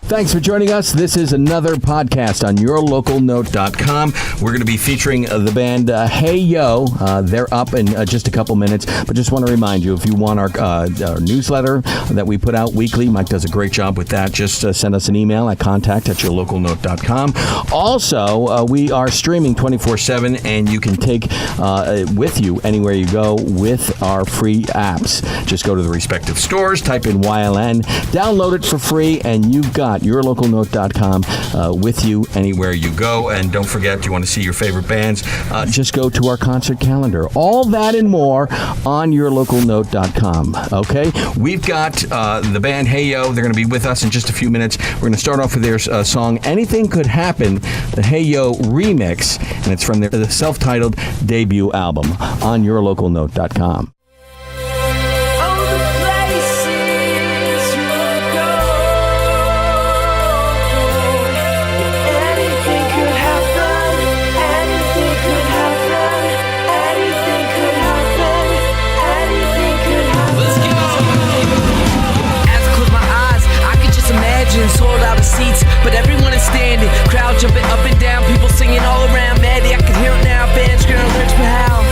Thanks for joining us. This is another podcast on yourlocalnote.com. We're going to be featuring the band Heyyo. They're up in just a couple minutes, but just want to remind you, if you want our newsletter that we put out weekly, Mike does a great job with that. Just send us an email at contact@yourlocalnote.com. Also, we are streaming 24/7, and you can take with you anywhere you go with our free apps. Just go to the respective stores, type in YLN, download it for free, and you've got yourlocalnote.com with you anywhere you go. And don't forget, you want to see your favorite bands, just go to our concert calendar. All that and more on yourlocalnote.com. Okay? We've got the band Heyyo. They're going to be with us in just a few minutes. We're going to start off with their song, Anything Could Happen, the Heyyo remix, and it's from their self-titled debut album on yourlocalnote.com. Sold out of seats, but everyone is standing. Crowd jumping up and down, people singing all around. Maddie, I can hear it now. Fans screaming lyrics, but how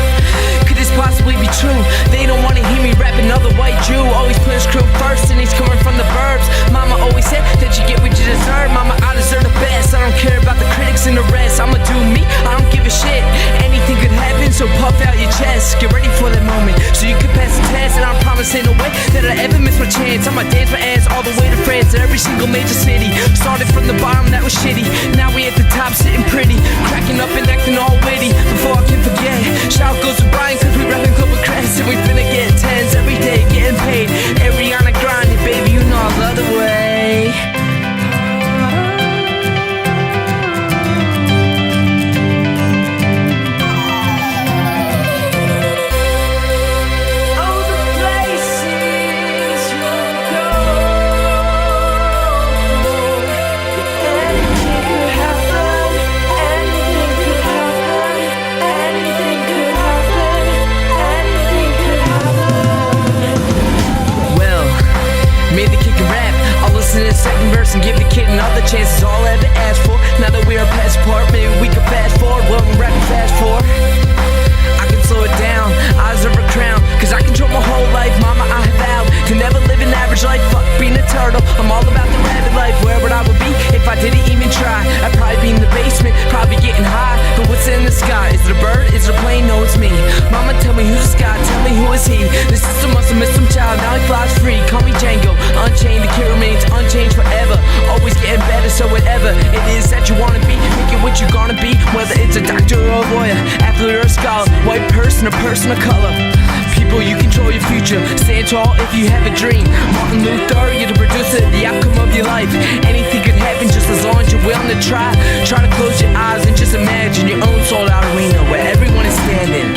could this possibly be true? They don't want to hear me rap another white Jew. Always put his crew first, and he's coming from the burbs. Mama always said that you get what you deserve. Mama, I deserve the best. I don't care about the critics and the rest. I'ma do me, I don't give a shit. Anything could happen, so puff out your chest. Get ready for that moment, so you can pass the test. And I promise ain't no way that I ever miss my chance. I'ma dance my ass all the way to France, and every single major city. Started from the bottom, that was shitty. Now we at the top, sitting pretty, cracking up and acting all witty. Before I can forget, shout goes to Brian, cause we rapping Club Crest, and we finna get tens every day, getting paid. Ariana Grande, baby, you know I love the way. To the second verse and give the kid another chance. It's all I ever asked for. Now that we're a passport, maybe we can fast forward. What I'm rapping fast for, I can slow it down. I deserve a crown, cause I control my whole life. Mama, I have vowed to never live an average life. Fuck being a turtle, I'm all about the rabbit life. Where would I be if I didn't even try? I'd probably be in the basement, probably getting high. But what's in the sky? Is it a bird? Is it a plane? No, it's me. Mama, tell me who's the sky, tell me who is he. The system must have missed some child, now he flies free. Call me Django, unchained, the kid remains unchanged forever. Always getting better, so whatever it is that you wanna be, make it what you gonna be. Whether it's a doctor or a lawyer, athlete or a scholar, white person or person of color. People, you control your future. Stand tall if you have a dream. Martin Luther, you're the producer, the outcome of your life. Anything could happen just as long as you're willing to try. Try to close your eyes and just imagine your own sold out arena where everyone is standing.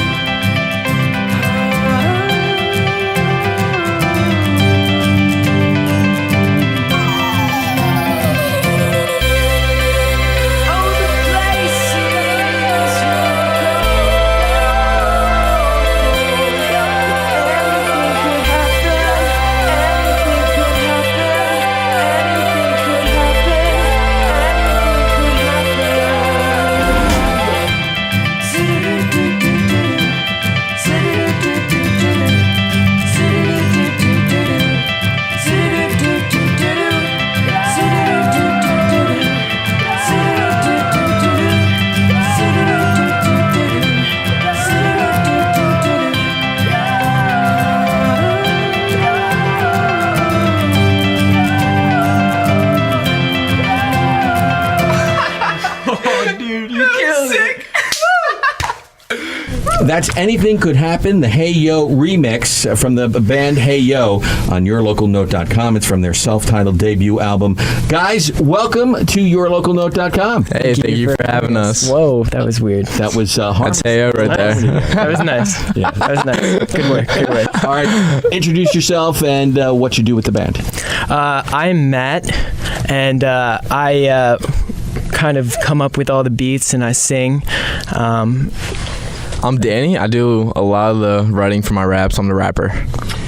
That's Anything Could Happen, the Heyyo remix from the band Heyyo on yourlocalnote.com. It's from their self-titled debut album. Guys, welcome to yourlocalnote.com. Hey, thank you for having us. Whoa, that was weird. That was hard. That's Heyyo right there. That was nice. Yeah, that was nice. Good work. Good work. All right, introduce yourself and what you do with the band. I'm Matt, and I kind of come up with all the beats and I sing. I'm Danny. I do a lot of the writing for my raps. I'm the rapper.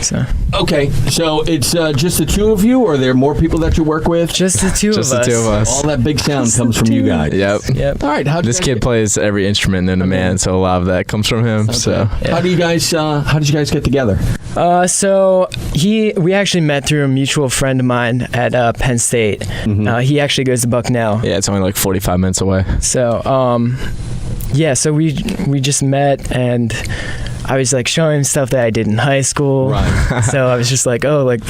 So Okay, so it's just the two of you, or are there more people that you work with? Just the two Just of the us. two of us. All that big sound comes from you guys. Yep. All right, This kid plays every instrument known to man, so a lot of that comes from him. So How did you guys get together? So we actually met through a mutual friend of mine at Penn State. He actually goes to Bucknell. yeah, it's only like 45 minutes away. So so we just met, and I was like showing him stuff that I did in high school. Right. So I was just like, oh, like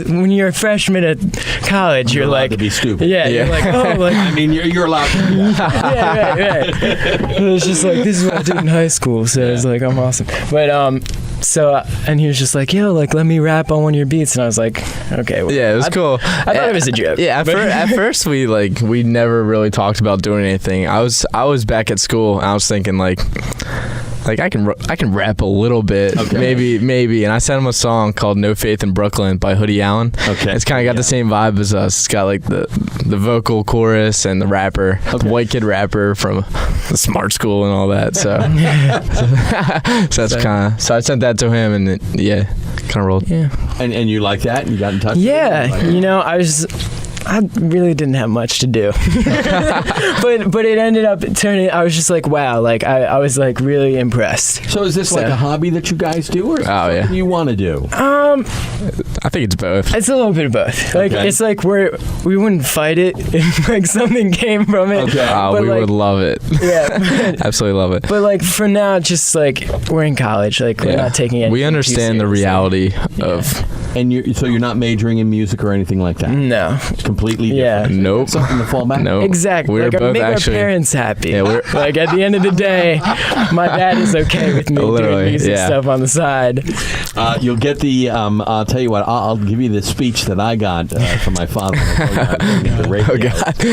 when you're a freshman at college, you're allowed like, to be stupid. Yeah, you're like, oh, like. I mean, you're allowed to do that. Yeah, right. It was just like, this is what I did in high school. So it was like, I'm awesome. But and he was just like, yo, like, let me rap on one of your beats. And I was like, okay. Well, Yeah, it was cool. I thought it was a joke. Yeah, at first we never really talked about doing anything. I was back at school, and I was thinking like I can rap a little bit, maybe. And I sent him a song called "No Faith in Brooklyn" by Hoodie Allen. Okay, it's kind of got the same vibe as us. It's got like the vocal chorus and the rapper, the white kid rapper from the smart school and all that. So, so that's kind of. So I sent that to him, and it, kind of rolled. Yeah. And you like that? And you got in touch? Yeah, with him? I really didn't have much to do, but it ended up turning. I was just like, wow, like I was like really impressed. So is this like a hobby that you guys do, or something you want to do? I think it's both. It's a little bit of both. Like it's like we wouldn't fight it if like something came from it. Okay. But we would love it. Yeah, absolutely love it. But like for now, just like we're in college, like we're not taking it. We understand the reality of. And you're not majoring in music or anything like that? No. It's completely different. Yeah. Nope. Something to fall back on? Nope. Exactly. We're like both make actually, our parents happy. Yeah, we're like at the end of the day, my dad is okay with me doing music stuff on the side. You'll get the, I'll tell you what, I'll give you the speech that I got from my father. The radio. Oh, God.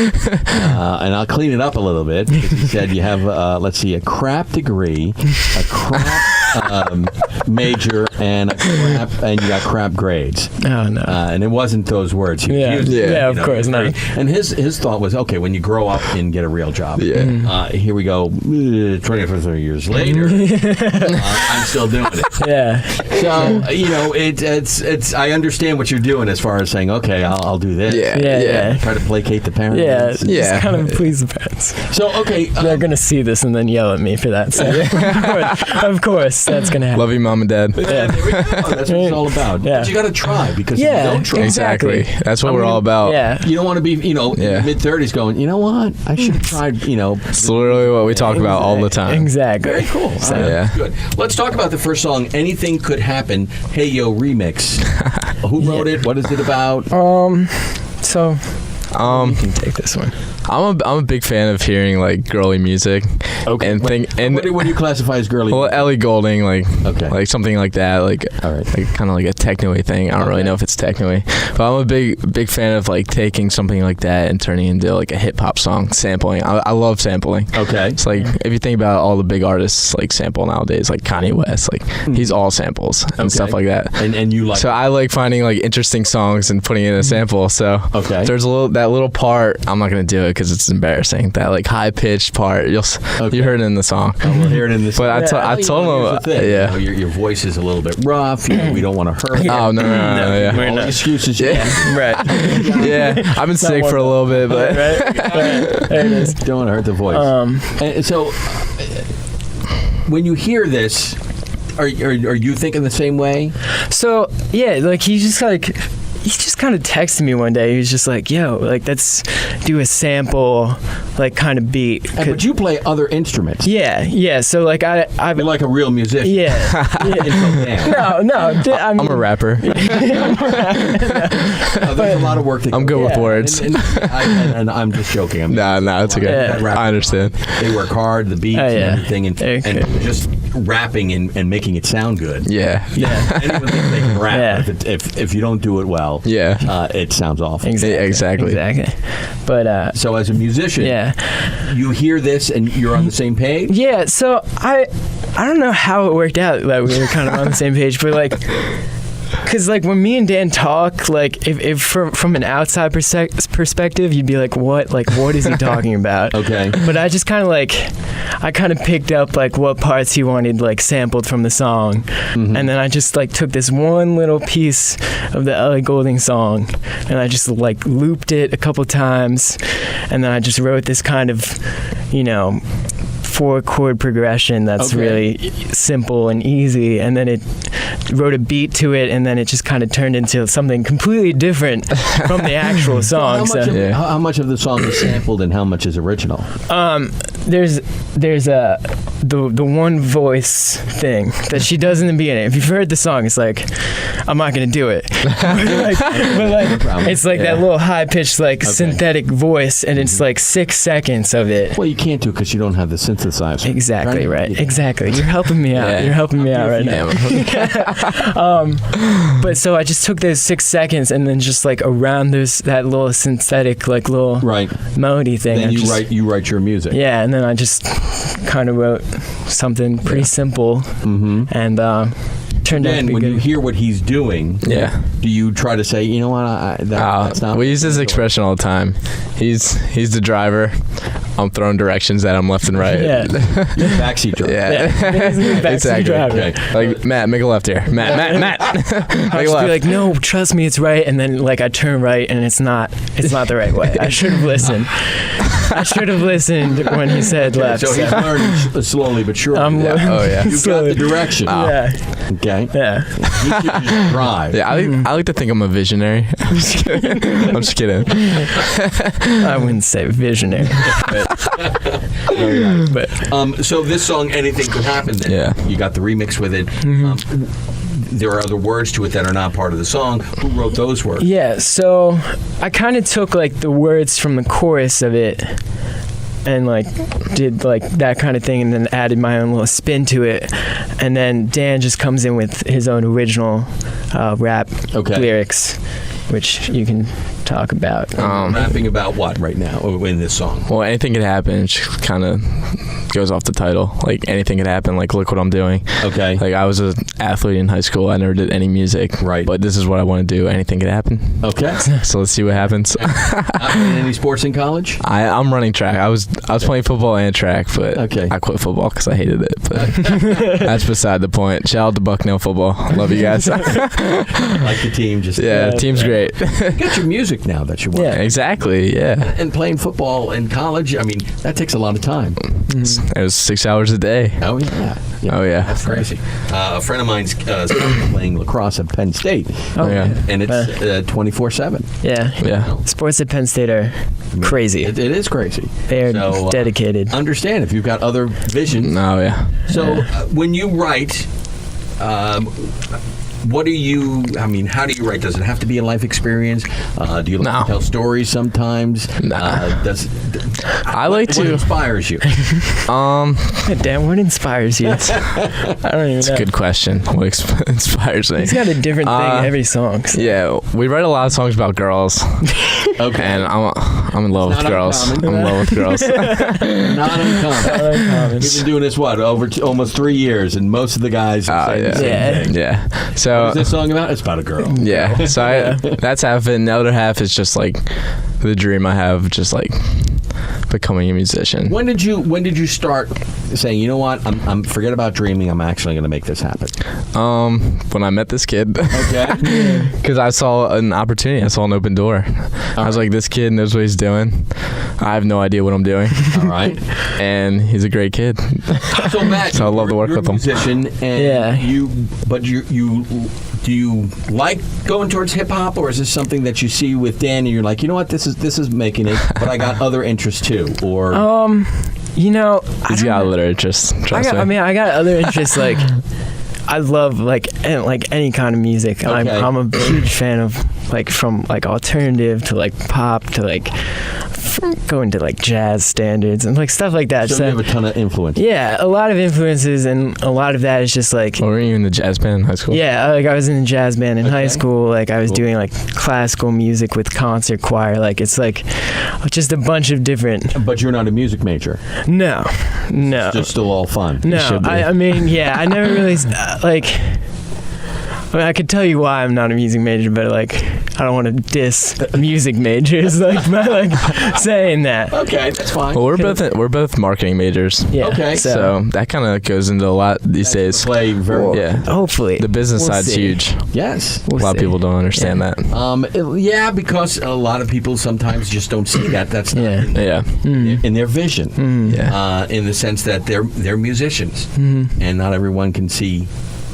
And I'll clean it up a little bit, because he said you have, a crap degree, a crap major, and you got crap grades. Oh, no. And it wasn't those words. He used, of course not. And his thought was, okay, when you grow up and get a real job. Yeah. Here we go, 25 years later, I'm still doing it. Yeah. So it's I understand what you're doing as far as saying, okay, I'll do this. Yeah. Try to placate the parents. Yeah. Just kind of please the parents. So okay, they're gonna see this and then yell at me for that. So of course, that's gonna happen. Love you, Mom and Dad. There we go. That's what it's all about. Yeah. But you got to try, because if you don't try, exactly. That's what we're all about. Yeah. You don't want to be, mid-30s going, you know what? I should have tried, It's literally what we talk about all the time. Exactly. Very cool. Yeah. Good. Let's talk about the first song, Anything Could Happen, Heyyo remix. Who wrote it? What is it about? So you can take this one. I'm a big fan of hearing like girly music. Okay. And what do you classify as girly? Well, Ellie Goulding, like something like that, like all right, like kind of like a techno-y thing. I don't really know if it's techno-y, but I'm a big fan of like taking something like that and turning it into like a hip hop song, sampling. I love sampling. Okay. It's like if you think about all the big artists like sample nowadays, like Kanye West, like he's all samples and stuff like that. And you like. So I like finding like interesting songs and putting it in a sample. So there's that little part. I'm not gonna do it because it's embarrassing. That like high pitched part, you heard it in the song. We'll hear it in this. But I told him, your voice is a little bit rough. We don't want to hurt. Oh no, yeah. All the excuses. Right. Yeah, I've been sick for a little bit, but there it is. Don't want to hurt the voice. And so when you hear this, are you thinking the same way? So like he just kind of texted me one day. He was just like, yo, like, let's do a sample, like, kind of beat. But you play other instruments. Yeah. So, like, You're like a real musician. Yeah. No. I'm a rapper. There's a lot of work that I'm good with words. And I'm just joking. No, it's okay. I understand. They work hard, the beats and everything, and just rapping and making it sound good. Yeah. Anyone thinks they can rap. If you don't do it well, it sounds awful. Exactly. But so as a musician, you hear this and you're on the same page. Yeah. So I don't know how it worked out that we were kind of on the same page, but like Because like when me and Dan talk, like if from an outside perspective, you'd be like, what is he talking about? Okay. But I just kind of I picked up like what parts he wanted like sampled from the song, and then I just like took this one little piece of the Ellie Goulding song, and I just like looped it a couple times, and then I just wrote this kind of, 4-chord progression that's really simple and easy, and then it wrote a beat to it, and then it just kind of turned into something completely different from the actual song. How much of the song is sampled and how much is original? There's the one voice thing that she does in the beginning. If you've heard the song, it's like, I'm not gonna do it. but it's like that little high pitched synthetic voice, and it's like 6 seconds of it. Well, you can't do it because you don't have the synthesizer. Exactly right. Exactly. You're helping me out. Yeah. You're helping me out right now. But so I just took those 6 seconds, and then just like around that little synthetic little melody thing. Then you write your music. Yeah, and then I just kind of wrote something pretty simple, and turned out to be when good. you hear what he's doing, do you try to say, you know what, that's not... We use this expression all the time. He's the driver. I'm throwing directions at him left and right. You're the backseat driver. Exactly. Driver. Okay. Like, Matt, make a left here. Matt. I Make a just left. be like, no, trust me, it's right, and then I turn right, and it's not the right way. I should have listened. I should have listened when he said left. So he's learning slowly but surely. You've got the direction. Yeah. Okay. Yeah. You should just drive. Yeah, I like to think I'm a visionary. I'm just kidding. I wouldn't say visionary. But so this song, Anything Could Happen, then. Yeah. You got the remix with it. There are other words to it that are not part of the song. Who wrote those words? yeah, so I kind of took the words from the chorus of it and did that kind of thing, and then added my own little spin to it, and then Dan just comes in with his own original rap lyrics, which you can talk about. Rapping about what right now in this song? Well, anything could happen. It just kind of goes off the title. Like, anything could happen. Like, look what I'm doing. Okay. Like, I was an athlete in high school. I never did any music. Right. But this is what I want to do. Anything could happen. Okay. So let's see what happens. Any sports in college? I'm running track. I was playing football and track, but I quit football because I hated it. But that's beside the point. Shout out to Bucknell football. Love you guys. Like the team. The team's great. You got your music now that you want. Yeah, exactly. Yeah. And playing football in college, I mean, that takes a lot of time. It was 6 hours a day. Oh, yeah. Oh, yeah. That's crazy. A friend of mine's playing lacrosse at Penn State. Oh, yeah. And it's 24/7. Yeah. Yeah. Sports at Penn State are crazy. It is crazy. They're dedicated. Understand if you've got other visions. Oh, yeah. So when you write, how do you write? Does it have to be a life experience? Do you like to tell stories sometimes? What inspires you? Dan, what inspires you? I don't even know. It's a good question. What inspires me? He's got a different thing every song. So. Yeah, we write a lot of songs about girls. Okay. And I'm in love with girls. Uncommon. I'm in love with girls. Not uncommon. We've been doing this over almost 3 years, and most of the guys are saying the same thing. Yeah. So what is this song about? It's about a girl. Yeah. So that's half of it. And the other half is just the dream I have, just becoming a musician. When did you start saying, you know what, I'm forget about dreaming, I'm actually going to make this happen? When I met this kid. Okay. Because I saw an opportunity. I saw an open door. I was like, this kid knows what he's doing. I have no idea what I'm doing. All right. And he's a great kid. So Matt, so I love to work with him. Musician, and you do you like going towards hip hop, or is this something that you see with Dan and you're like, you know what, this is making it, but I got other interests too? Or he's got other interests. I got other interests. I love any kind of music. Okay. I'm a huge fan of from alternative to pop to going to jazz standards and stuff like that. So you have a ton of influence. Yeah, a lot of influences, and a lot of that is just were you in the jazz band in high school? Yeah, I was in the jazz band in high school. I was doing classical music with concert choir. It's just a bunch of different. But you're not a music major. No. It's just still all fun. No, I mean, I never really I mean, I could tell you why I'm not a music major, but like, I don't want to diss music majors like by like saying that. Okay, that's fine. Well, we're both marketing majors. Yeah. Okay. So that kind of goes into a lot these days. Play very Yeah. Hopefully. The business side's see. huge. Yes. A lot of people don't understand that. Yeah, because a lot of people sometimes just don't see that. That's not Yeah. in their vision. Yeah. In the sense that they're musicians, and not everyone can see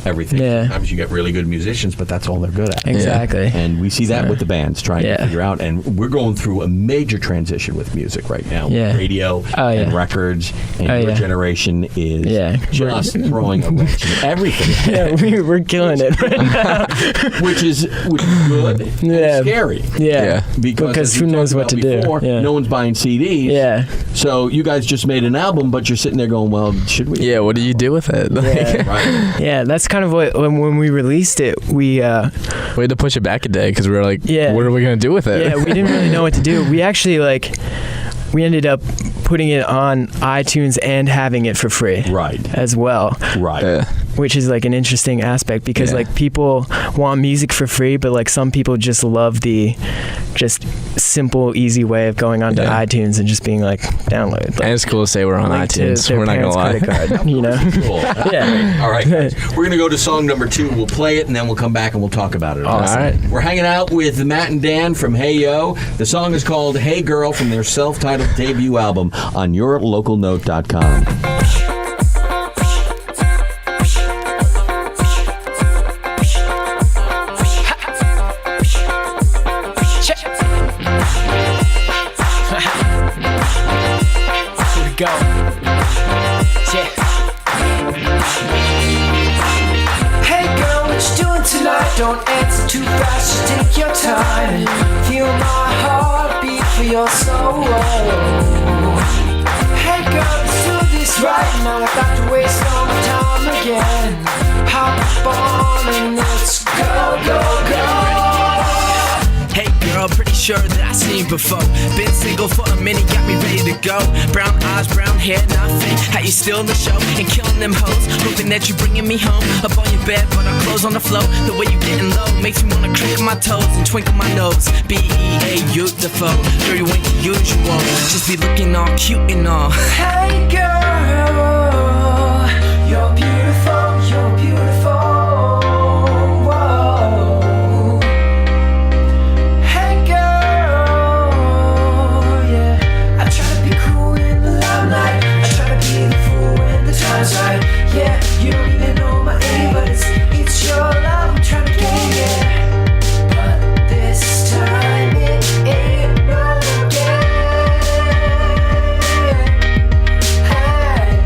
everything. Yeah. Sometimes you get really good musicians, but that's all they're good at. Exactly. And we see that with the bands trying to figure out. And we're going through a major transition with music right now. Yeah. Radio and records. And your generation is just throwing a wrench in everything. Yeah, we're killing it right now. which is good and scary. Yeah. Because as who we knows talked what to about before, do. Yeah. No one's buying CDs. Yeah. So you guys just made an album, but you're sitting there going, well, should we? Yeah, what do you do with it? Yeah. Right. Yeah, that's kind of what when we released it, we had to push it back a day because we were like, what are we going to do with it? Yeah, we didn't really know what to do. We actually we ended up putting it on iTunes and having it for free. Right. As well. Right. Yeah. Which is like an interesting aspect because like people want music for free, but like some people just love the just simple, easy way of going onto iTunes and just being like, download. Like, and it's cool to say we're on iTunes. We're not going to lie. Card, you know? Cool. Yeah. All right, guys. We're going to go to song number 2. We'll play it, and then we'll come back and we'll talk about it. Awesome. All right. We're hanging out with Matt and Dan from Heyyo. The song is called Hey Girl from their self-titled debut album on yourlocalnote.com. Go. Yeah. Hey girl, what you doing tonight? Don't answer too fast, just take your time. Feel my heartbeat for your soul. Hey girl, let's do this right now. I got to waste all my time again. Hop on and let's go, go, go. Hey girl, pretty sure that I seen before. Been single for a minute, got me ready to go. Brown eyes, brown hair, nothing. How you still the show and killing them hoes. Hoping that you bringing me home. Up on your bed, but our clothes on the floor. The way you getting low makes me wanna crinkle my toes and twinkle my nose. B-E-A, beautiful. Girl, you ain't the usual. Just be looking all cute and all. Hey girl, you're beautiful, you're beautiful. Right. Yeah, you don't even know my name, but it's your love I'm trying to get. But this time it ain't no game. Hey,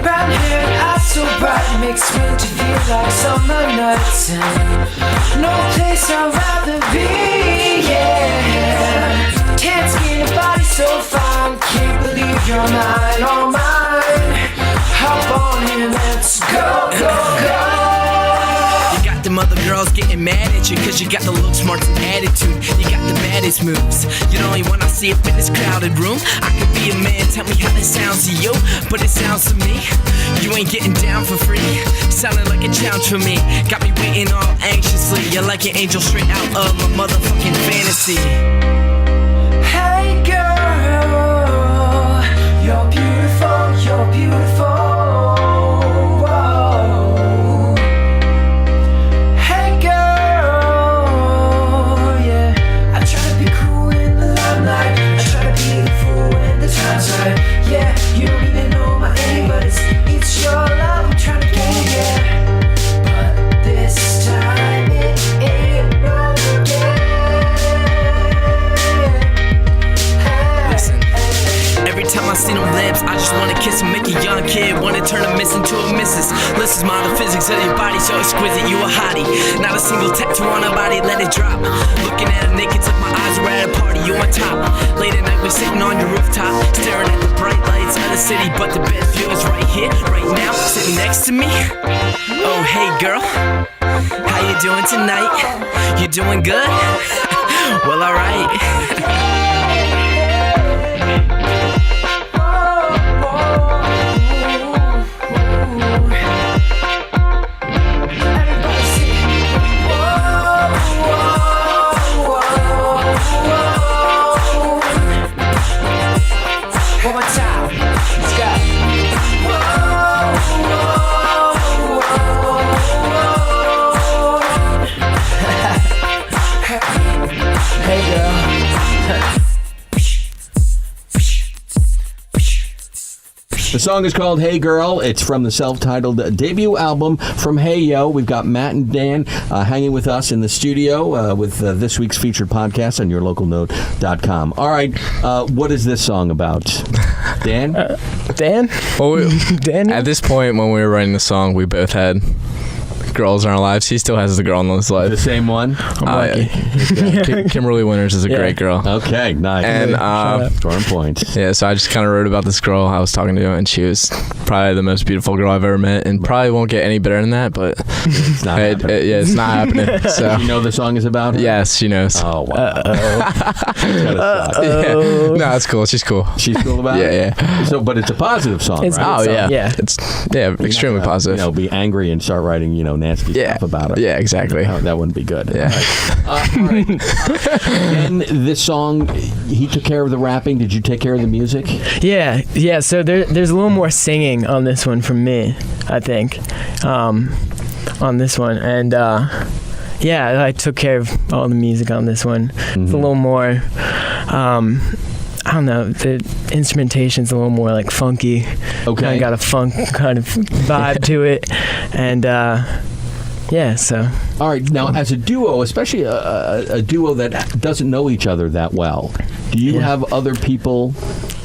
brown hair, eyes so bright, makes winter feel like summer nights. No place I'd rather be, yeah. Tan skin, your body so fine. Can't believe you're mine, all mine. Hop on in, let's go, go, go. You got them other girls getting mad at you, cause you got the look, smarts, and attitude. You got the baddest moves. You're the only one I see up in this crowded room. I could be a man, tell me how this sounds to you. But it sounds to me, you ain't getting down for free. Sounding like a challenge for me. Got me waiting all anxiously. You're like an angel straight out of my motherfucking fantasy. Hey girl, you're beautiful, you're beautiful. Whoa. Hey girl, yeah. I try to be cool in the limelight. I try to be the fool when the time's right. Yeah, you don't even know my name, but it's your love I'm trying to get, yeah. But this time it ain't no game. Listen, every time I see them lips, I just wanna kiss them, make a young kid, wanna turn a miss into a missus. Listen, ma, the physics of your body so exquisite, you a hottie. Not a single tattoo on her body, let it drop. Looking at her naked, took my eyes, we're at a party, you on top. Late at night, we're sitting on your rooftop, staring at the bright lights of the city, but the best view is right here, right now, sitting next to me. Oh, hey girl, how you doing tonight? You doing good? Well, alright. The song is called Hey Girl. It's from the self-titled debut album from Heyyo. We've got Matt and Dan hanging with us in the studio with this week's featured podcast on yourlocalnote.com. All right, what is this song about? Dan? Dan? Well, Dan? at this point, when we were writing the song, we both had girls in our lives. He still has the girl in his life. The same one? I'm lucky. Kimberly Winters is a great girl. Okay, nice. And storm points. yeah, so I just kind of wrote about this girl I was talking to, and she was probably the most beautiful girl I've ever met, and probably won't get any better than that, but It's not happening. it's not happening. So You know the song is about her? yes, she knows. Oh, wow. Yeah. No, it's cool. She's cool. She's cool about it? Yeah. So, but it's a positive song, It's right? Oh song. yeah. Yeah. It's extremely positive. Be angry and start writing, nasty stuff about her. Yeah, exactly. Oh, that wouldn't be good. Yeah. All right. And this song, he took care of the rapping. Did you take care of the music? Yeah. So there's a little more singing on this one from me, I think, on this one, and yeah, I took care of all the music on this one. Mm-hmm. It's a little more. I don't know. The instrumentation's a little more like funky. Okay. Kind of got a funk kind of vibe to it, and yeah. So. All right. Now, as a duo, especially a duo that doesn't know each other that well, do you have other people,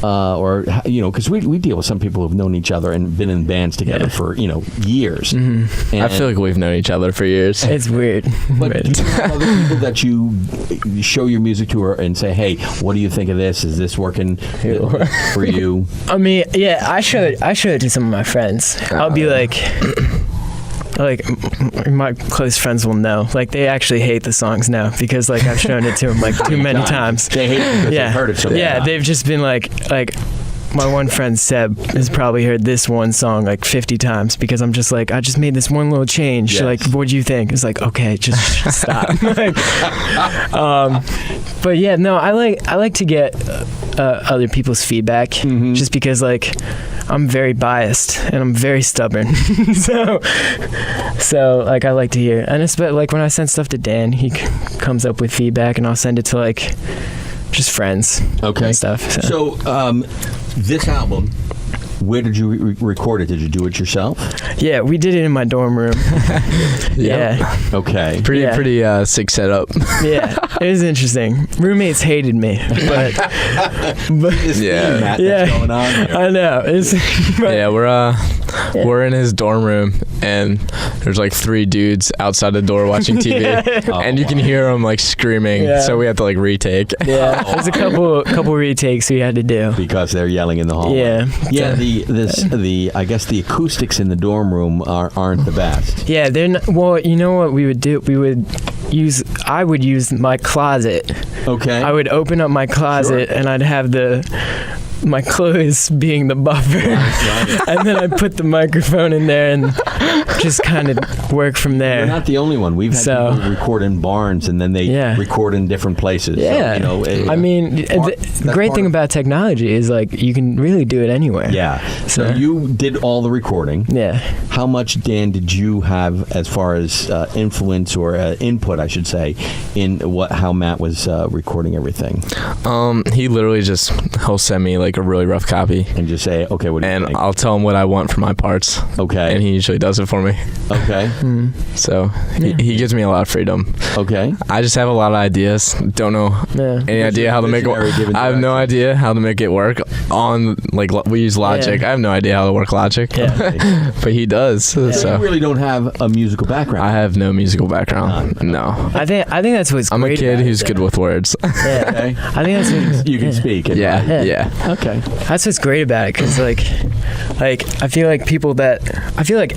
or because we deal with some people who've known each other and been in bands together for years. Mm-hmm. And, I feel like we've known each other for years. It's weird. But do you have other people that you show your music to her and say, "Hey, what do you think of this? Is this working for you?" I mean, yeah, I showed it to some of my friends. I'll be like my close friends will know. Like, they actually hate the songs now because I've shown it to them too many times. They hate it because they've heard it so many times. They've just been like my one friend Seb has probably heard this one song 50 times because I'm just I just made this one little change. Yes. What do you think? It's okay, just stop. But yeah, no, I like to get other people's feedback just because I'm very biased and I'm very stubborn. so I like to hear. And it's when I send stuff to Dan, he comes up with feedback and I'll send it to just friends and stuff. So this album, where did you record it? Did you do it yourself? Yeah, we did it in my dorm room. Yeah. Okay. Pretty sick setup. Yeah, it was interesting. Roommates hated me, but Yeah. Matt, yeah, that's going on here. I know. Yeah, we're in his dorm room, and there's 3 dudes outside the door watching TV, and you can hear them screaming. Yeah. So we have to retake. Yeah, there's a couple retakes we had to do. Because they're yelling in the hallway. Yeah. I guess the acoustics in the dorm room aren't the best. Yeah, they're not, well, you know what we would do? I would use my closet. Okay. I would open up my closet and I'd have my clothes being the buffer. And then I'd put the microphone in there and just kind of work from there. You're not the only one. We've had people record in barns and then they record in different places. Yeah. So, I mean, the great thing about technology is you can really do it anywhere. Yeah. So you did all the recording. Yeah. How much, Dan, did you have as far as influence or input, I should say, in how Matt was recording everything? He literally he'll send me a really rough copy and just say, okay, what do you think? And I'll tell him what I want for my parts. Okay. And he usually does it for me. Okay. So he gives me a lot of freedom. Okay. I just have a lot of ideas. Don't know any idea how to make it work. I have no idea how to make it work on we use Logic. Yeah. I have no idea how to work Logic. Yeah. But he does. Yeah. So you really don't have a musical background. I have no musical background. No. I think that's what's I'm great a kid about who's it, good though. with words. Yeah. Okay. I think that's what, You can speak. Yeah. Okay. That's what's great about it, because I feel like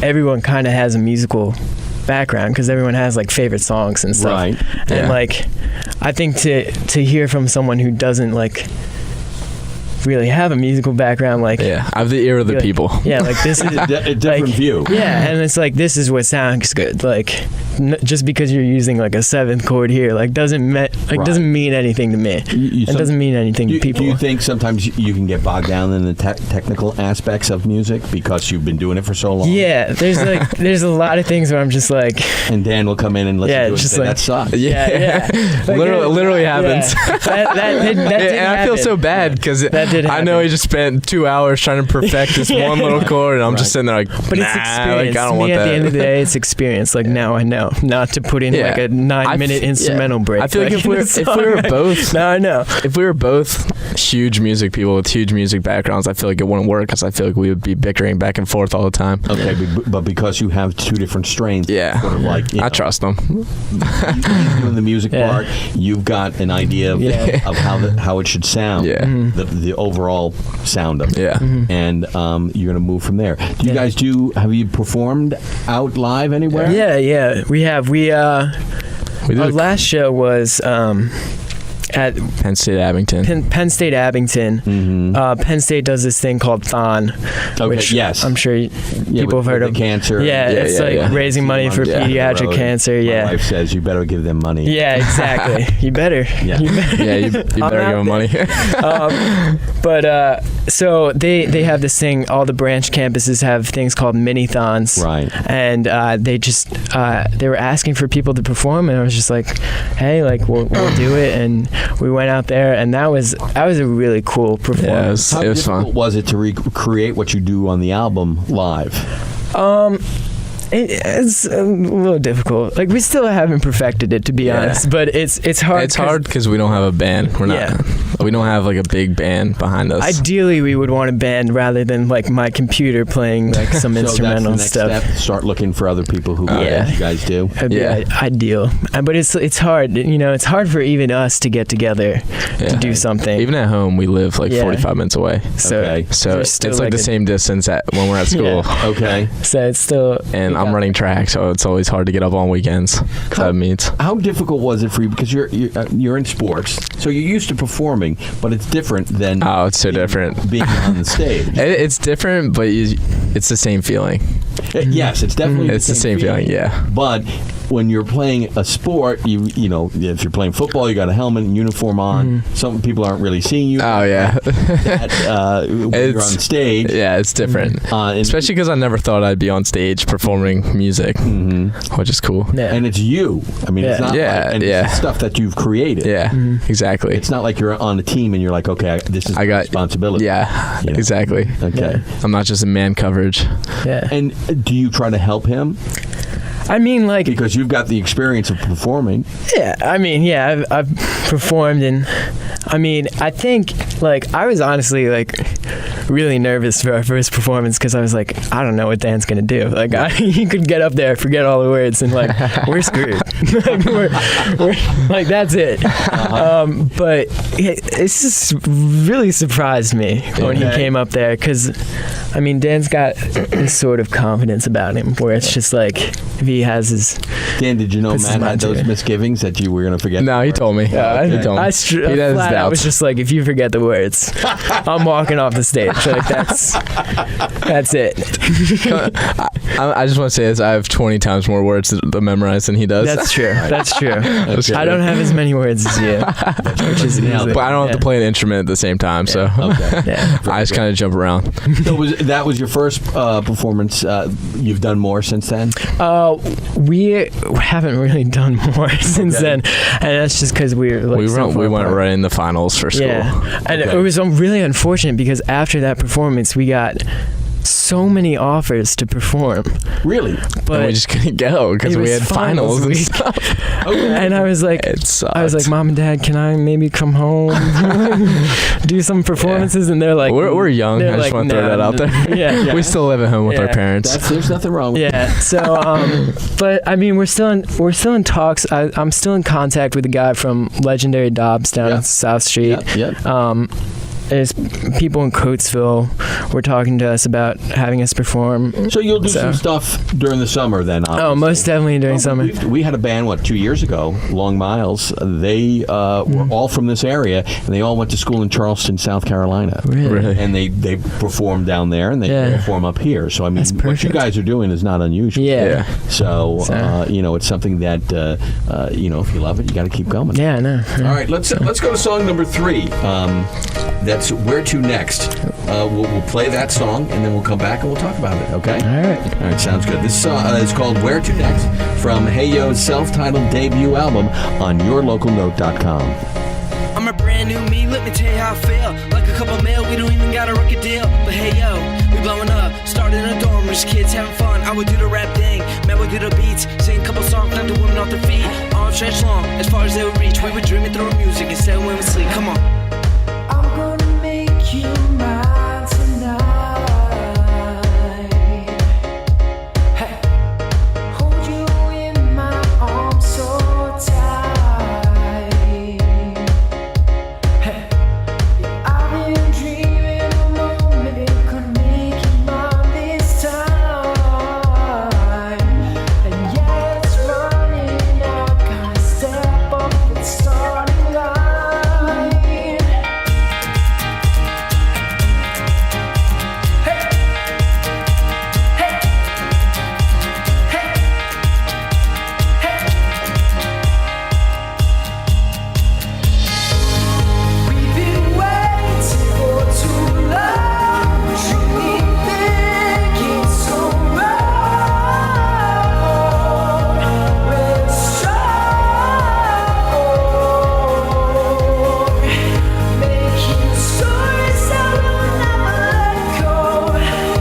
everyone kind of has a musical background because everyone has favorite songs and stuff. Right. And Yeah. I think to hear from someone who doesn't really have a musical background, Yeah. I have the ear of the people. Yeah, this is A different view. Yeah, and it's this is what sounds good. Just because you're using a 7th chord here, doesn't mean anything to me. It doesn't mean anything to people. Do you think sometimes you can get bogged down in the technical aspects of music because you've been doing it for so long? Yeah, there's a lot of things where I'm just and Dan will come in and listen to it and say, that sucks. Yeah. Literally happens. That didn't and I feel so bad because did happen. I know he just spent 2 hours trying to perfect this one little chord, and I'm just sitting there like, but it's experience. like, I don't to want me, that. at the end of the day, it's experience. Like now I know not to put in like a 9-minute instrumental break. I feel like if we were both, now I know. If we were both huge music people with huge music backgrounds, I feel like it wouldn't work because I feel like we would be bickering back and forth all the time. Okay, but because you have two different strains, sort of like, I trust them. He's doing the music part. You've got an idea of how it should sound. Yeah. The overall sound of it. Yeah. And you're gonna move from there. Do you guys have you performed out live anywhere? Yeah, we have. Our last show was at Penn State Abington. Penn State Abington. Mm-hmm. Penn State does this thing called Thon, which I'm sure people have heard of. Cancer. Yeah, it's raising money for pediatric cancer. My wife says you better give them money. Yeah, exactly. You better. Yeah. You better give them money. So they have this thing. All the branch campuses have things called mini-thons. Right. And they were asking for people to perform, and I was just like, hey, like we'll do it. And we went out there, and that was a really cool performance. How it was fun. Was it to recreate what you do on the album live? It's a little difficult. Like we still haven't perfected it, to be honest. But it's hard. It's hard because we don't have a band. We're not. We don't have like a big band behind us. Ideally, we would want a band rather than like my computer playing like some instrumental that's the next stuff. Step. Start looking for other people who you guys do. That'd be ideal. But it's hard. It's hard for even us to get together to do something. Even at home, we live like 45 minutes away. So it's like the same distance when we're at school. Okay. So it's still. And I'm running track, so it's always hard to get up on weekends. That means. How difficult was it for you? Because you're in sports, so you're used to performing, but it's different than. Oh, it's so different. Being on the stage. It's different, but it's the same feeling. Yes, it's definitely. It's the same feeling. Yeah. But when you're playing a sport, you know, if you're playing football, you got a helmet and uniform on. Some people aren't really seeing you. Oh yeah. When you're on stage. Yeah, it's different. Especially because I never thought I'd be on stage performing music, which is cool. Yeah. And it's you. I mean, it's not it's stuff that you've created. Yeah, exactly. It's not like you're on a team and you're like, okay, this is my responsibility. Yeah, you know? exactly. Okay. I'm not just a man coverage. Yeah. And do you try to help him? I mean, like, because you've got the experience of performing. Yeah, I mean, I've performed, and I mean, I think, like, I was honestly, like, really nervous for our first performance because I was like, I don't know what Dan's gonna do. Like, he could get up there, forget all the words, and like, we're screwed. Like, we're like, that's it. But it's just really surprised me when he came up there because, I mean, Dan's got this sort of confidence about him where it's just like, if he has his. Dan, did you know Matt had those misgivings that you were going to forget? No, he told me. He told me. I was just like, if you forget the words, I'm walking off the stage. Like, that's it. I just want to say this. I have 20 times more words to memorize than he does. That's true. That's true. I don't have as many words as you. Which is easy. But I don't have to play an instrument at the same time, so I just kind of jump around. So that was your first performance. You've done more since then? We haven't really done more since then, and that's just because we went right in the finals for school. Yeah, and it was really unfortunate because after that performance, we got so many offers to perform. Really? But and we just couldn't go because we had finals and stuff. And I was like, Mom and Dad, can I maybe come home, do some performances? And they're like, we're young. I just want to throw that out there. Yeah. We still live at home with our parents. There's nothing wrong with that. So, but I mean, we're still in talks. I'm still in contact with a guy from Legendary Dobbs down on South Street. There's people in Coatesville were talking to us about having us perform. So you'll do some stuff during the summer then, obviously. Oh, most definitely during summer. We had a band, 2 years ago, Long Miles. They were all from this area, and they all went to school in Charleston, South Carolina. Really? And they performed down there, and they perform up here. So, I mean, what you guys are doing is not unusual. Yeah. So, it's something that, if you love it, you got to keep going. Yeah, I know. All right, let's go to song number 3. That's Where To Next. We'll play that song, and then we'll come back and we'll talk about it, okay? All right, sounds good. This is called Where To Next from Heyyo's self-titled debut album on yourlocalnote.com. I'm a brand brand new me, let me tell you how I feel. Like a couple mil, we don't even got a record deal. But hey yo, we blowing up, started in a dorm, rich kids having fun. I would do the rap thing, man would do the beats, sing a couple songs, knock the women off their feet. Arms stretched long, as far as they would reach. We were dreaming through music instead when we sleep. Come on. I'm gonna make you mine tonight. Hey, hold you in my arms so tight. Hey, yeah, I've been dreaming a moment could make you mine this time. And yeah, it's running out, gotta step up and starting line. We've been waiting for too long, dreaming big and so wrong. We're strong, making stories that will never let go.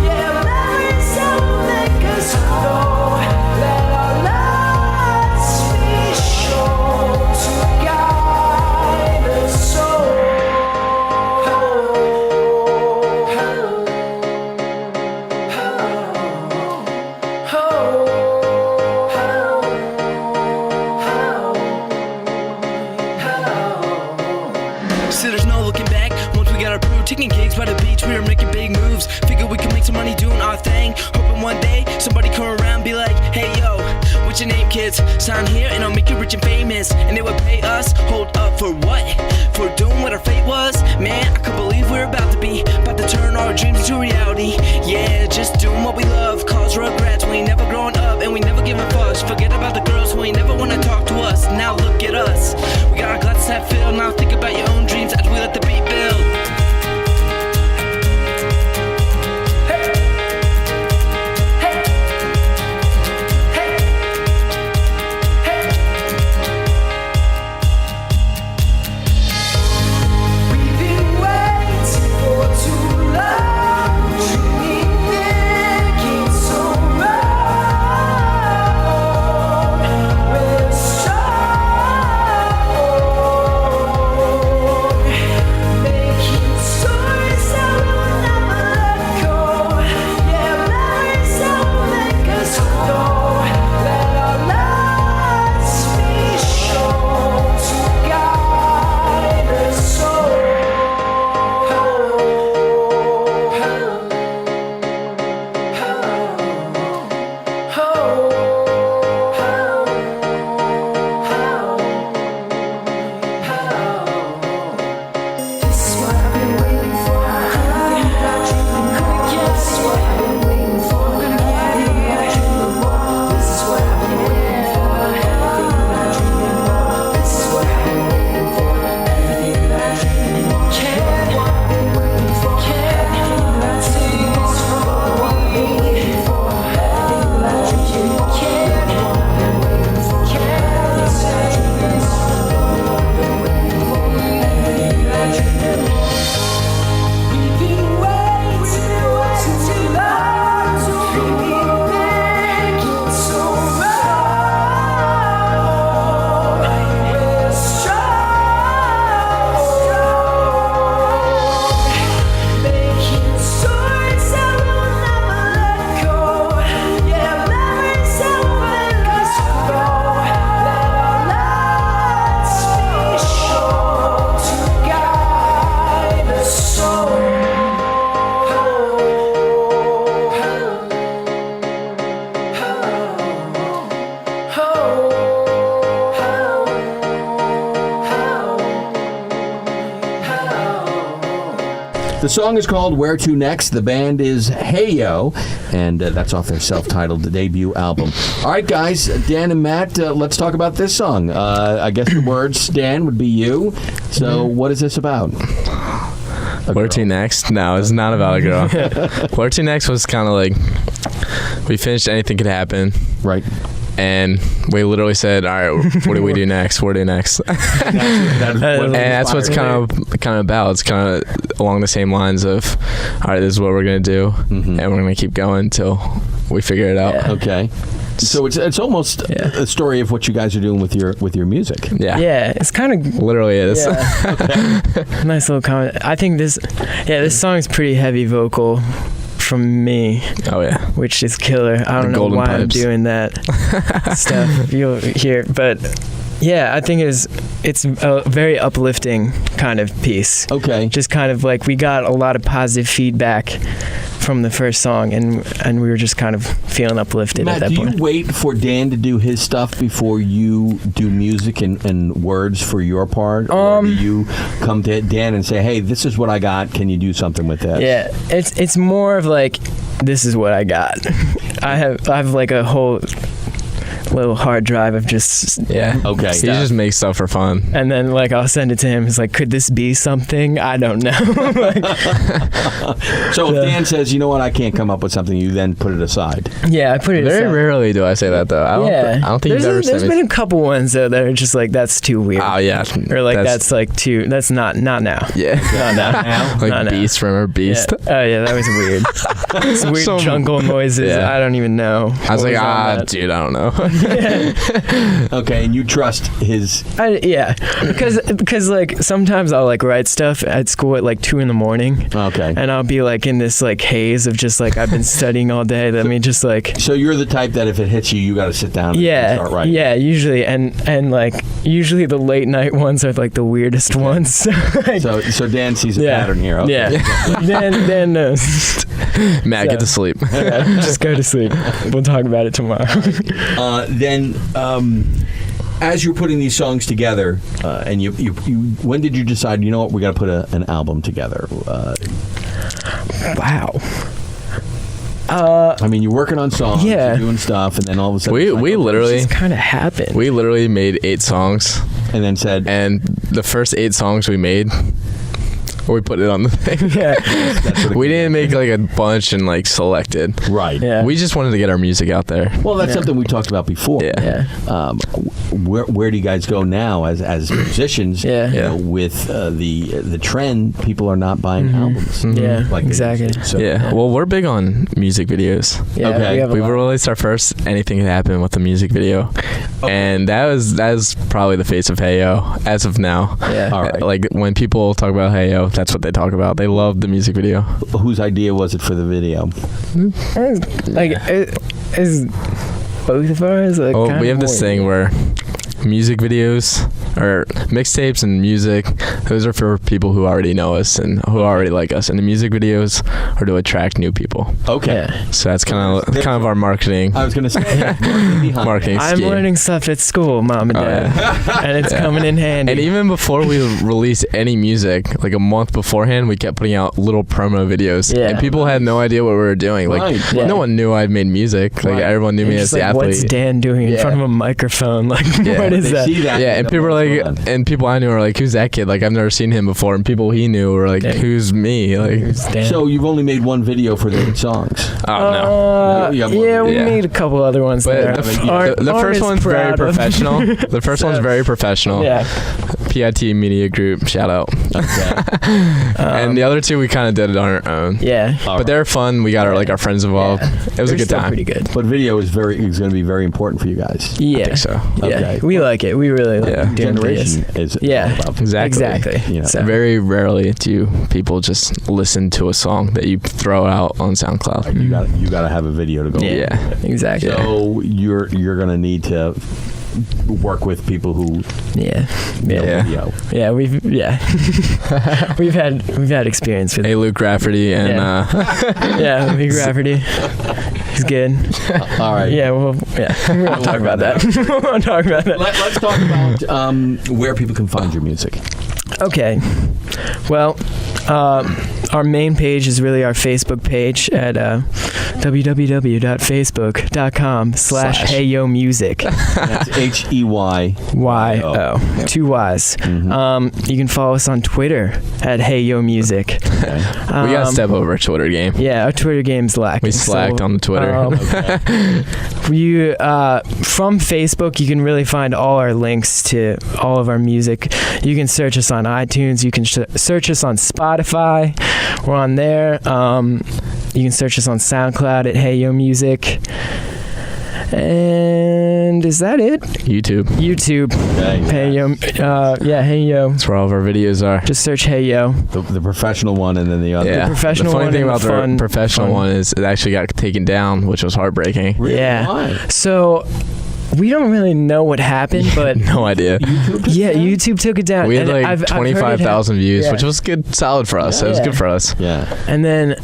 Yeah, memories that will make us grow. Let our lights be shown to guide us all. See, there's no looking back. Once we got our brew, taking gigs by the beach, we were making big moves. Figured we could make some money doing our thing. Hoping one day somebody come around and be like, hey yo, what's your name, kids? Sign here and I'll make you rich and famous. And they would pay us. Hold up for what? For doing what our fate was? Man, I couldn't believe we're about to turn our dreams into reality. Yeah, just doing what we love. Cause regrets, we ain't never growing up and we never giving fuss. Forget about the girls who ain't never wanna talk to us. Now look at us. We got our guts that fill. Now think about your own dreams as we let the beat build. We've been waiting for too long, dreaming big and so wrong. We're strong, making stories that will never let go. Yeah, memories that will make us grow. Let our lights be shown to guide us all. This is what I've been waiting for. Everything that I dreamed of. This is what I've been waiting for. Everything that I dreamed of more. This is what I've been waiting for. Everything that I dreamed of more. This is what I've been waiting for. Everything that I dreamed of more. What I've been waiting for. Everything that I dreamed of more. What I've been waiting for. Everything that I dreamed of more. What I've been waiting for. Everything that I dreamed of more. We've been waiting too long, dreaming big and so wrong. We're strong, making stories that will never let go. Yeah, memories that will make us grow. Let our lights be shown to guide us all. The song is called Where To Next. The band is Heyyo, and that's off their self-titled debut album. All right, guys, Dan and Matt, let's talk about this song. I guess the words, Dan, would be you. So what is this about? Where to next? No, it's not about a girl. Where to next was kind of like, we finished Anything Could Happen. Right. and we literally said, all right, what do we do next? What do we do next? And that's what's kind of about. It's kind of along the same lines of, all right, this is what we're gonna do, and we're gonna keep going until we figure it out. Yeah. Okay. So it's almost a story of what you guys are doing with your music. Yeah, it's kind of Literally is. Yeah. Nice little comment. I think this song is pretty heavy vocal from me, Oh yeah. which is killer. I don't know golden why I'm pipes. doing that stuff. You'll hear, but yeah, I think it's a very uplifting kind of piece. Okay. Just kind of like we got a lot of positive feedback from the first song, and we were just kind of feeling uplifted Matt, at that do point. you wait for Dan to do his stuff before you do music and words for your part? Or do you come to Dan and say, hey, this is what I got, can you do something with this? Yeah, it's more of like, this is what I got. I have like a whole little hard drive of just Okay. He just makes stuff for fun. and then like I'll send it to him. He's like, could this be something? I don't know. So if Dan says, you know what, I can't come up with something, you then put it aside. Yeah, I put it Very aside. rarely do I say that though. I don't think you've ever There's said been a couple ones though that are just like, that's too weird. Oh yeah. Or like that's like too. That's not now. Yeah. Not now. Like Not now. Beast, remember Beast? Yeah. Oh yeah, that was weird. It's weird Some- jungle noises. Yeah. I don't even know. I was what like, on that. dude, I don't know. Okay, and you trust his... Yeah, because like sometimes I'll like write stuff at school at like 2 a.m, Okay. and I'll be like in this like haze of just like I've been studying all day. Let me just like So you're the type that if it hits you, you got to sit down and start writing. yeah, usually and like usually the late night ones are like the weirdest ones. Like, So Dan sees a yeah, pattern here. Okay. yeah. Dan knows. Matt, get to sleep. Just go to sleep. We'll talk about it tomorrow. Then, as you're putting these songs together, and you, when did you decide? You know what? We got to put an album together. Wow. I mean, you're working on songs, Yeah. you're doing stuff, and then all of a sudden, We it's like, we okay, literally Just kind of happened. we literally made 8 songs, and then said, and the first 8 songs we made, we put it on the thing. Yeah. that's what We didn't make like a bunch and like selected. right. Yeah. We just wanted to get our music out there. Well, that's something we talked about before. Yeah. Yeah. Where do you guys go now as musicians? Yeah. You know, with the trend, people are not buying albums. Yeah. Like they Exactly. used to. So, Yeah. Well, we're big on music videos. Yeah. Okay. We have a We lot. released our first Anything Could Happen with a music video, and that was probably the face of Heyyo as of now. Yeah. All right. Like when people talk about Heyyo, that's what they talk about. They love the music video. Whose idea was it for the video? Like, is both of ours? Like, Oh, kind we of have this more- thing where music videos or mixtapes and music, those are for people who already know us and who already like us, and the music videos are to attract new people. Okay. Yeah. So that's kind of our marketing I was going to say, marketing I'm scheme. learning stuff at school, Mom and Oh, Dad, and it's coming in handy. And even before we released any music, like a month beforehand, we kept putting out little promo videos. Yeah. And people had no idea what we were doing. Like, Right, right. no one knew I'd made music. Like, Right. everyone knew You're me just as the like, what's athlete. Dan doing in Yeah. front of a microphone? Like, Yeah. what is They that? see that. Yeah, and people were like, and people I knew were like, who's that kid? Like, I've never seen him before. And people he knew were like, Yeah. who's me? Like, Who's Dan? So you've only made one video for the 8 songs. oh, no. You have more Yeah, we Yeah. made a couple other ones there. But Aren't- the aren't first as one's very proud of. professional. The first one's So- very professional. Yeah. PIT Media Group, shout out. And the other 2, we kind of did it on our own. Yeah. But they're fun. We got our friends involved. Yeah. It was They're a good still time. Pretty good. But video is going to be very important for you guys. Yeah. I think so. Yeah. Okay. We like it. We really like Yeah. doing Generation videos. is Yeah. all about. Exactly. Yeah. So, Very rarely do people just listen to a song that you throw out on SoundCloud. You got to have a video to go. yeah. Yeah. Exactly. So you're going to need to work with people who Yeah. know Yeah. video. Yeah. We've had experience with Hey, Luke Rafferty and yeah, Big Rafferty. He's good. All right. Yeah, well, yeah. We won't talk about that. We won't talk about that. Let's talk about where people can find your music. Okay. Well, our main page is really our Facebook page at www.facebook.com/Heyyo Music. That's Heyyo. YO, 2 Y's. You can follow us on Twitter at Heyyo Music. Okay. We got to step over our Twitter game. Yeah, our Twitter game's lacking. We slacked on the Twitter. From Facebook, you can really find all our links to all of our music. You can search us on iTunes. You can search us on Spotify. We're on there. You can search us on SoundCloud at Heyyo Music. And is that it? YouTube. Okay. Heyyo. Heyyo. That's where all of our videos are. Just search Heyyo. The professional one and then the other. Yeah. The professional funny one thing and about the fun- the professional fun. one is it actually got taken down, which was heartbreaking. Really? Yeah. Why? So we don't really know what happened, but No idea. YouTube took it down. We had And like I've heard it 25,000 views, yeah. which was good, solid for us. It was Yeah. good for us. Yeah. And then,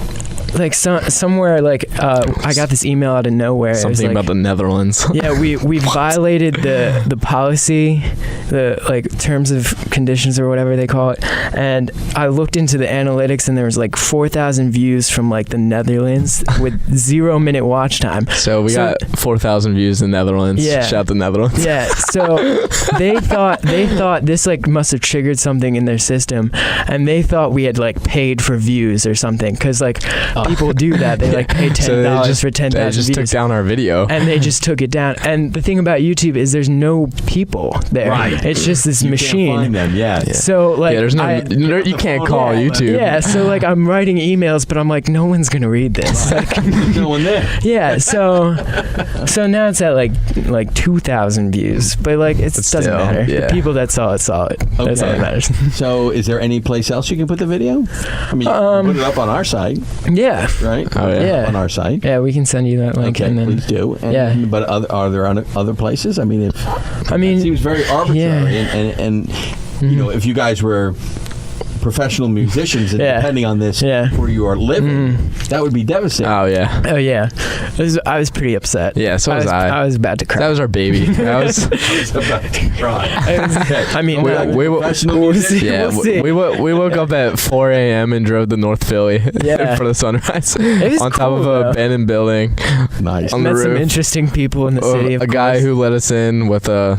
like somewhere, like I got this email out of nowhere. It was Something like, about the Netherlands. Yeah, we violated the policy, the like terms of conditions or whatever they call it. And I looked into the analytics, and there was like 4,000 views from like the Netherlands with 0-minute watch time. So we got 4,000 views in the Netherlands. Yeah. Shout out the Netherlands. Yeah, so they thought this like must have triggered something in their system, and they thought we had like paid for views or something, because like people do that. They like pay $10 for 10,000 They views. just took down our video. And they just took it down. And the thing about YouTube is there's no people there. Right. It's just this You machine. can't find them. Yeah. So like Yeah, there's no. You can't call YouTube. yeah, so like I'm writing emails, but I'm like, no one's gonna read this. Like, There's no one there. yeah, so now it's at like 2,000 views, but like it doesn't still, matter. yeah. The people that saw it saw it. That's all Okay. that matters. So, is there any place else you can put the video? I mean, you can put it up on our site, Yeah, right? Oh, yeah. Yeah. On our site. yeah, we can send you that link, Okay, and then please do. And, Yeah. But are there other places? I mean, it seems very arbitrary, yeah. and you know, if you guys were professional musicians and Yeah. depending on this Yeah. for your living, that would be devastating. Oh yeah. Oh yeah, I was pretty upset. Yeah, so was I. I was about to cry. That was our baby. That was. It's about to cry. Okay. I mean, We're not- like we- professional we'll musicians. see. Yeah, We'll see. we woke up at 4 a.m. and drove to North Philly Yeah. for the sunrise It was on top cool, of though. a abandoned building. Nice. On the Met some roof. interesting people in the city. Of A guy course. who let us in with a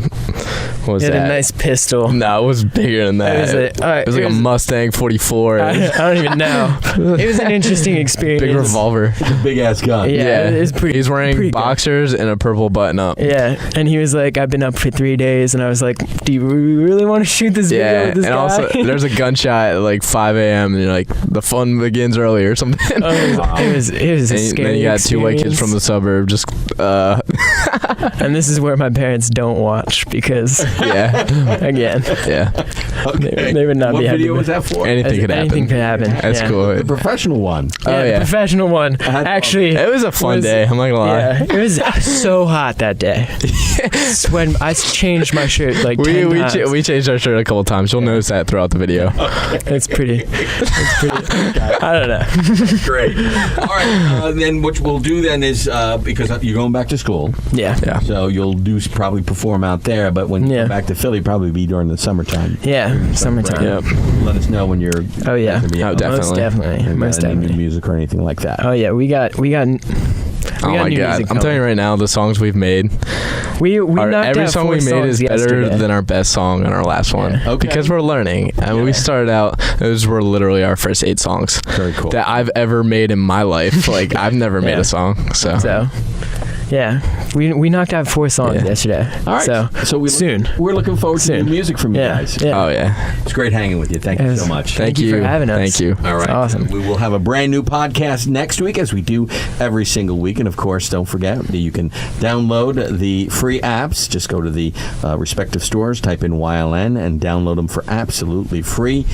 what was He had that? a nice pistol. No, it was bigger than that. It was like a Mustang 44. I don't even know. It was an interesting experience. Big revolver. It's a big ass gun. Yeah. It's pretty. He's wearing pretty good. boxers and a purple button-up. Yeah, and he was like, "I've been up for 3 days," and I was like, "Do you really want to shoot this video Yeah, with this and guy?" also there's a gunshot at like 5 a.m. and you're like, the fun begins early or something. it was a And scary then you got two white kids experience. from the suburb just, And this is where my parents don't watch because, yeah, again, yeah. Okay. they would not what be happy. video with- was that for? Anything could happen. Anything could happen. That's yeah. cool. The professional one. Oh, Yeah, yeah. the professional one. Actually, It was a fun was- day. I'm not gonna lie. yeah, it was so hot that day. When I changed my shirt like 10 times. We changed our shirt a couple times. You'll notice that throughout the video. It's pretty. I don't know. Great. All right. Then what we'll do then is because you're going back to school, Yeah. Yeah. so you'll probably perform out there. But when you Yeah. come back to Philly, probably be during the summertime. Yeah. Summertime. Yep. Let us know when you're. Oh yeah. gonna be Oh, out. definitely. Most definitely. Have you Most got any new definitely. music or anything like that. Oh yeah. We got. Oh my new god! music I'm telling you right now, the songs we've made, We knocked every out song 4 we made is songs better yesterday. than our best song on our last one. Okay. Because we're learning, and we started out. Those were literally our first 8 songs Very cool. that I've ever made in my life. Like I've never made Yeah. a song. So So, yeah, we knocked out 4 songs Yeah. yesterday. All right. So soon. We're looking forward to Soon. new music from you yeah, guys. yeah. oh yeah, It's great hanging with you. Thank you so much. Thank you for having us. Thank you. All right. It's awesome. We will have a brand new podcast next week, as we do every single week. And of course, don't forget that you can download the free apps. Just go to the respective stores, type in YLN, and download them for absolutely free.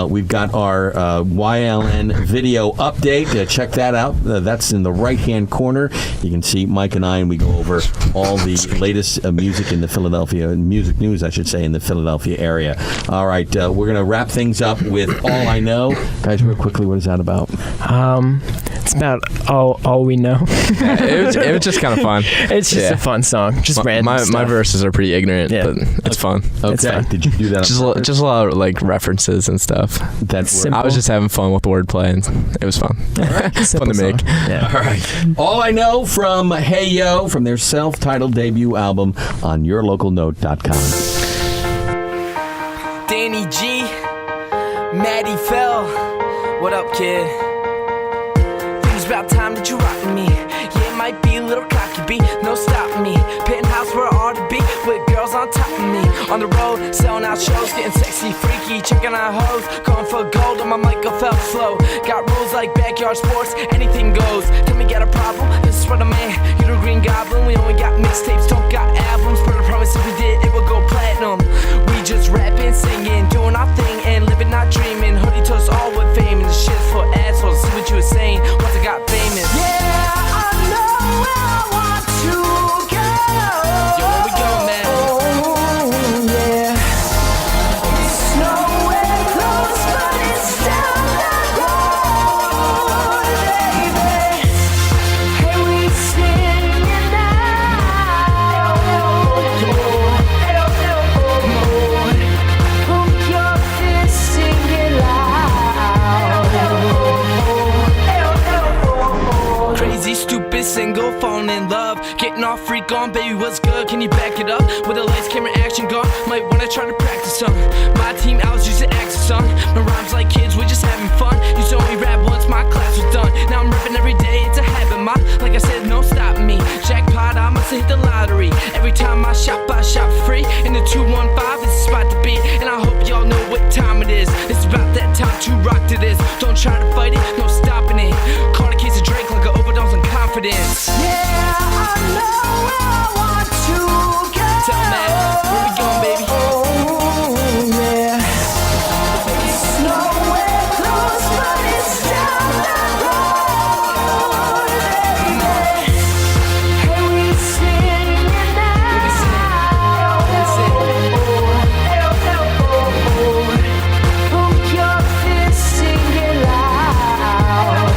We've got our YLN video update. Check that out. That's in the right-hand corner. You can see Mike and I, and we go over all the latest music in the music news, I should say, in the Philadelphia area. All right. We're going to wrap things up with All I Know. Guys, real quickly, what is that about? It's about all we know. It was just kind of fun. It's just a fun song, just random My stuff. verses are pretty ignorant, but it's fun. It's Okay. fun. Did you do that? Just a lot of like references and stuff. That's Simple. I was just having fun with wordplay, and it was fun. Fun to Simple make. song. Yeah. all right. All I Know from Heyyo from their self-titled debut album on yourlocalnote.com. Danny G, Maddie Fell. What up, kid? Think it's about time that you rockin' me. Yeah, it might be a little cocky, B, no stopping me. Penthouse where I ought to be, with girls on top of me. On the road, selling out shows, getting sexy, freaky, checking out hoes. Going for gold on my Michael Phelps flow. Got rules like backyard sports, anything goes. Tell me, got a problem? This is for the man. You the Green Goblin, we only got mixtapes, don't got albums. But I promise if we did, it would go platinum. We just rapping, singing, doing our thing, and living our dreaming. Hoodie toast all with fame, and the shit's for assholes. See what you were saying once I got famous. Yeah, I know where I want to go. Yo, where we going, man? Yeah. It's nowhere close, but it's down that road, baby. Hey, we singing now. Pump your fists, sing it loud. Crazy, stupid, single, falling in love. Getting off freak on, baby, what's good? Can you back it up? With the lights, camera, action gun. Might wanna try to practice some. My team, I was used to accent, son. My rhymes like kids, we're just having fun. Used to only rap once my class was done. Now I'm rapping every day, it's a habit, ma. Like I said, no stopping me. Jackpot, I must have hit the lottery. Every time I shop free. In the 215, it's a spot to be. And I hope y'all know what time it is. It's about that time to rock to this. Don't try to fight it, no stopping it. Caught a case of Drake like an overdose on confidence. Yeah, I know where I want to go. Tell me, where we going, baby? Yeah. It's nowhere close, but it's down that road, baby. Hey, we singing now. Pump your fists, sing it loud.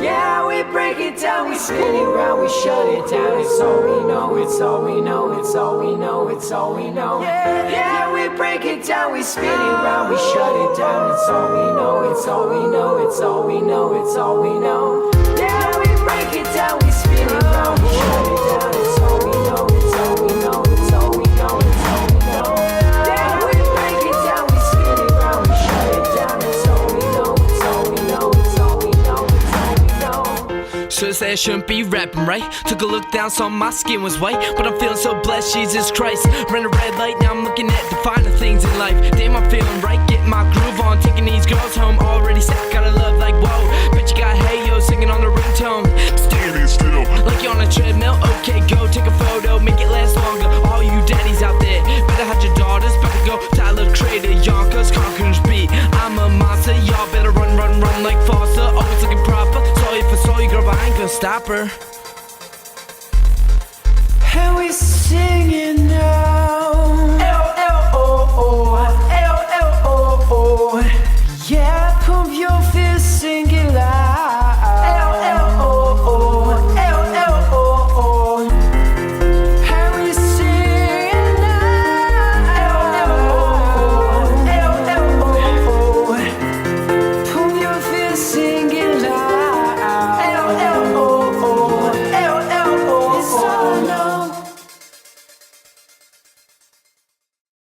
Yeah, we break it down, we spin it round, we shut it down. It's all we know, it's all we know, it's all we know, it's all we know. Yeah, we break it down, we spin it round, we shut it down. It's all we know, it's all we know, it's all we know, it's all we know. Yeah, we break it down, we spin it round, we shut it down. It's all we know, it's all we know, it's all we know, it's all we know. Yeah, we break it down, we spin it round, we shut it down. It's all we know, it's all we know, it's all we know, it's all we know. Should've said I shouldn't be rapping, right? Took a look down, saw my skin was white. But I'm feeling so blessed, Jesus Christ. Ran a red light, now I'm looking at the finer things in life. Damn, I'm feeling right, getting my groove on. Taking these girls home, already set, gotta love like whoa. Bet you got Heyyo singing on the ringtone. Standing still, like you're on a treadmill. Okay, go take a photo, make it last longer. All you daddies out there, better hide your daughters. Better go Tyler, Creator, Yonkers, Conquerors beat. I'm a monster, y'all better run like Foster. Always looking proper, sorry for sorry, girl, but I ain't gonna stop her. And we singing